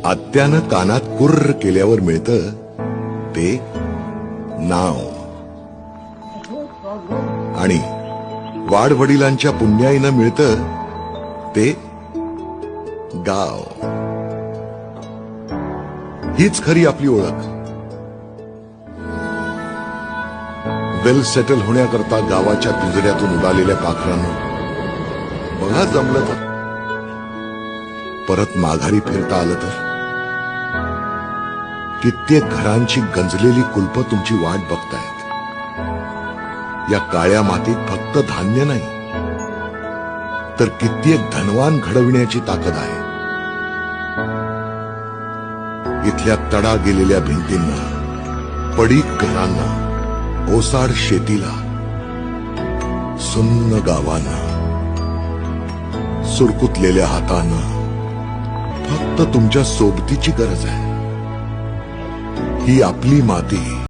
आत्यानं कानात कुर्र केल्यावर मिळतं ते नाव, आणि वाडवडिलांच्या पुण्याईनं मिळतं ते गाव. हीच खरी आपली ओळख. वेल सेटल होण्याकरता गावाच्या पिंजऱ्यातून उडालेल्या पाखरांना बघा जमलं तर परत माघारी फिरता आलं तर. कित्येक घरांची गंजलेली कुलप तुमची वाट बघतायत. या काळ्या मातीत फक्त धान्य नाही, तर कित्येक धनवान घडविण्याची ताकद आहे. इथल्या तडा गेलेल्या भिंतींना, पडीक घरांना, ओसाड शेतीला, सुन्न गावांना, सुरकुतलेल्या हातांना फक्त तुमच्या सोबतीची गरज आहे. ही आपली माती